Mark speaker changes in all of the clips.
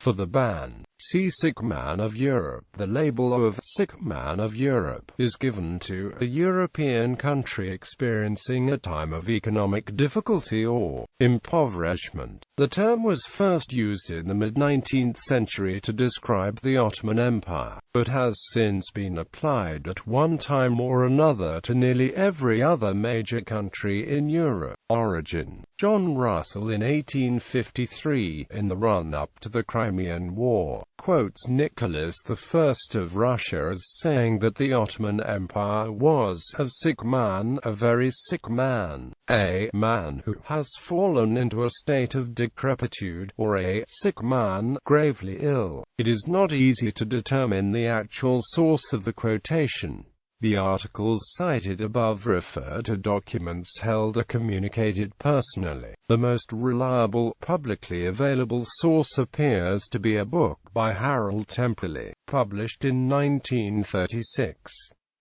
Speaker 1: for the ban. See Sickman of Europe. The label of Sickman of Europe is given to a European country experiencing a time of economic difficulty or impoverishment. The term was first used in the mid-19th century to describe the Ottoman Empire, but has since been applied at one time or another to nearly every other major country in Europe. Origin: John Russell in 1853, in the run-up to the Crimean War, quotes Nicholas I of Russia as saying that the Ottoman Empire was a sick man, a very sick man, a man who has fallen into a state of decrepitude, or a sick man, gravely ill. It is not easy to determine the actual source of the quotation. The articles cited above refer to documents held or communicated personally. The most reliable, publicly available source appears to be a book by Harold Templey, published in 1936.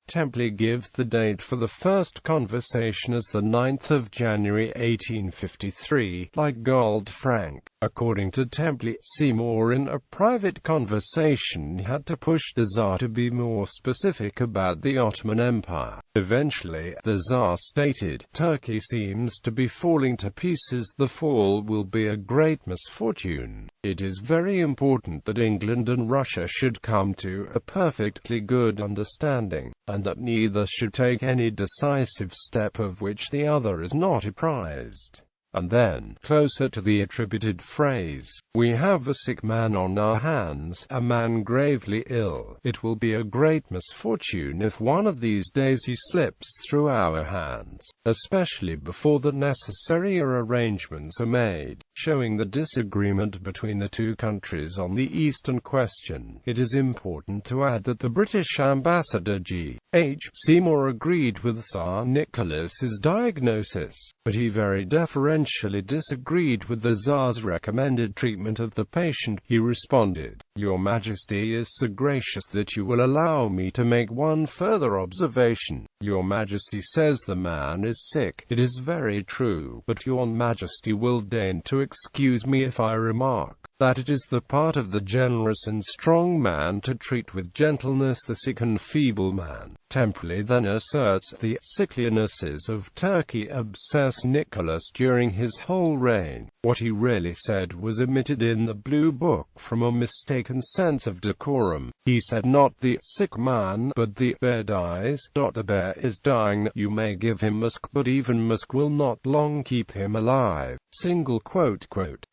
Speaker 1: Templey gives the date for the first conversation as the 9th of January 1853, like Goldfrank. According to Templey, Seymour in a private conversation had to push the Tsar to be more specific about the Ottoman Empire. Eventually, the Tsar stated, "Turkey seems to be falling to pieces. The fall will be a great misfortune. It is very important that England and Russia should come to a perfectly good understanding, and that neither should take any decisive step of which the other is not apprised." And then, closer to the attributed phrase, "We have a sick man on our hands, a man gravely ill. It will be a great misfortune if one of these days he slips through our hands, especially before the necessary arrangements are made." Showing the disagreement between the two countries on the Eastern question, it is important to add that the British ambassador G.H. Seymour agreed with Tsar Nicholas's diagnosis, but he very deferentially disagreed with the Tsar's recommended treatment of the patient. He responded, "Your Majesty is so gracious that you will allow me to make one further observation. Your Majesty says the man is sick. It is very true, but your Majesty will deign to excuse me if I remark that it is the part of the generous and strong man to treat with gentleness the sick and feeble man." Templey then asserts the sicklinesses of Turkey obsess Nicholas during his whole reign. What he really said was omitted in the Blue Book from a mistaken sense of decorum. He said not "the sick man," but "the bear dies." The bear is dying. You may give him musk, but even musk will not long keep him alive.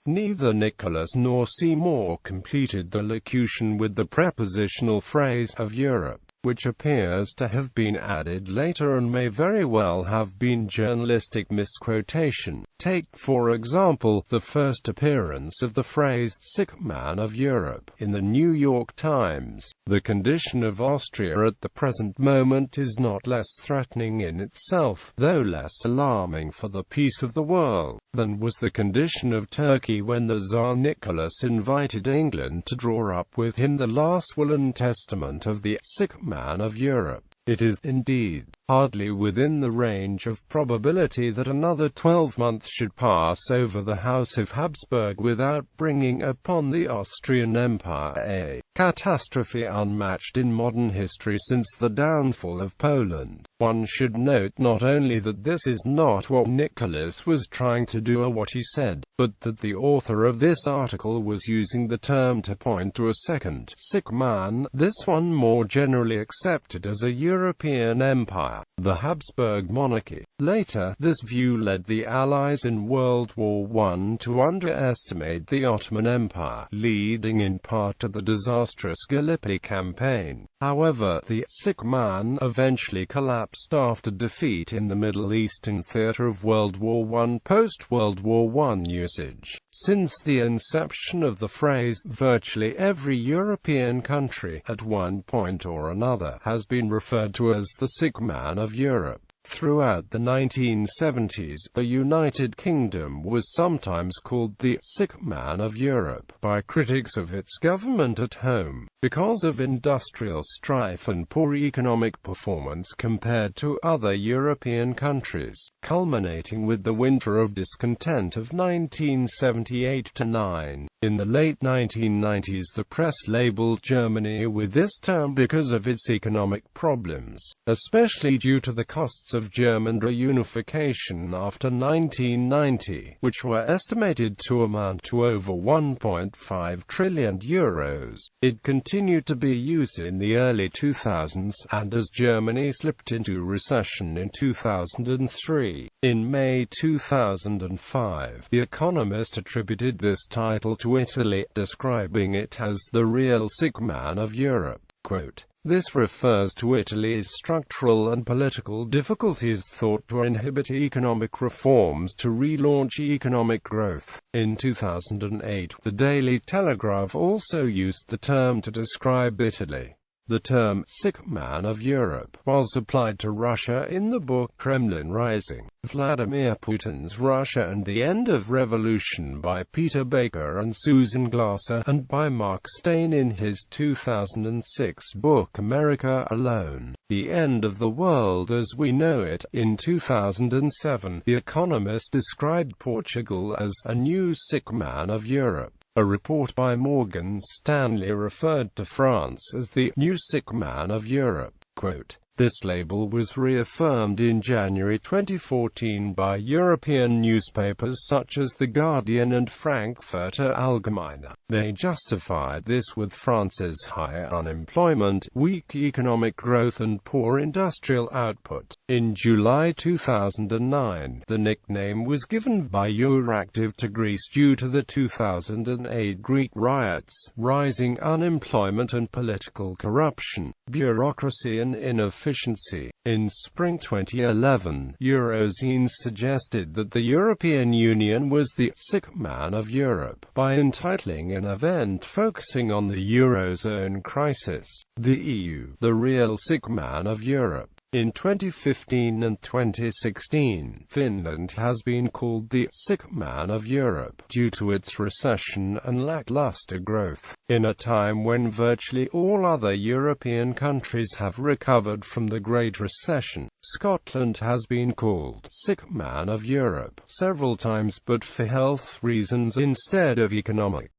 Speaker 1: Neither Nicholas nor Seymour completed the locution with the prepositional phrase "of Europe," which appears to have been added later and may very well have been journalistic misquotation. Take, for example, the first appearance of the phrase "sick man of Europe" in the New York Times. The condition of Austria at the present moment is not less threatening in itself, though less alarming for the peace of the world, than was the condition of Turkey when the Tsar Nicholas invited England to draw up with him the last will and testament of the sick man of Europe. It is, indeed, hardly within the range of probability that another 12 months should pass over the House of Habsburg without bringing upon the Austrian Empire a catastrophe unmatched in modern history since the downfall of Poland. One should note not only that this is not what Nicholas was trying to do or what he said, but that the author of this article was using the term to point to a second sick man, this one more generally accepted as a European empire, the Habsburg monarchy. Later, this view led the Allies in World War I to underestimate the Ottoman Empire, leading in part to the disastrous Gallipoli campaign. However, the sick man eventually collapsed after defeat in the Middle Eastern theater of World War I. Post-World War I usage. Since the inception of the phrase, virtually every European country, at one point or another, has been referred to as the sick man of Europe. Throughout the 1970s, the United Kingdom was sometimes called the "sick man of Europe" by critics of its government at home, because of industrial strife and poor economic performance compared to other European countries, culminating with the winter of discontent of 1978–9. In the late 1990s, the press labeled Germany with this term because of its economic problems, especially due to the costs of German reunification after 1990, which were estimated to amount to over €1.5 trillion. It continued to be used in the early 2000s, and as Germany slipped into recession in 2003. In May 2005, The Economist attributed this title to Italy, describing it as the real sick man of Europe. Quote, "This refers to Italy's structural and political difficulties thought to inhibit economic reforms to relaunch economic growth." In 2008, the Daily Telegraph also used the term to describe Italy. The term "sick man of Europe" was applied to Russia in the book Kremlin Rising, Vladimir Putin's Russia and the End of Revolution by Peter Baker and Susan Glasser, and by Mark Steyn in his 2006 book America Alone, The End of the World as We Know It. In 2007, The Economist described Portugal as a new sick man of Europe. A report by Morgan Stanley referred to France as the new sick man of Europe. Quote, "This label was reaffirmed in January 2014 by European newspapers such as The Guardian and Frankfurter Allgemeine. They justified this with France's high unemployment, weak economic growth and poor industrial output." In July 2009, the nickname was given by Euractiv to Greece due to the 2008 Greek riots, rising unemployment and political corruption, bureaucracy and inefficiency. In spring 2011, Eurozine suggested that the European Union was the "sick man of Europe" by entitling an event focusing on the Eurozone crisis, "The EU, the real sick man of Europe." In 2015 and 2016, Finland has been called the "sick man of Europe" due to its recession and lackluster growth. In a time when virtually all other European countries have recovered from the Great Recession, Scotland has been called "sick man of Europe" several times, but for health reasons instead of economic.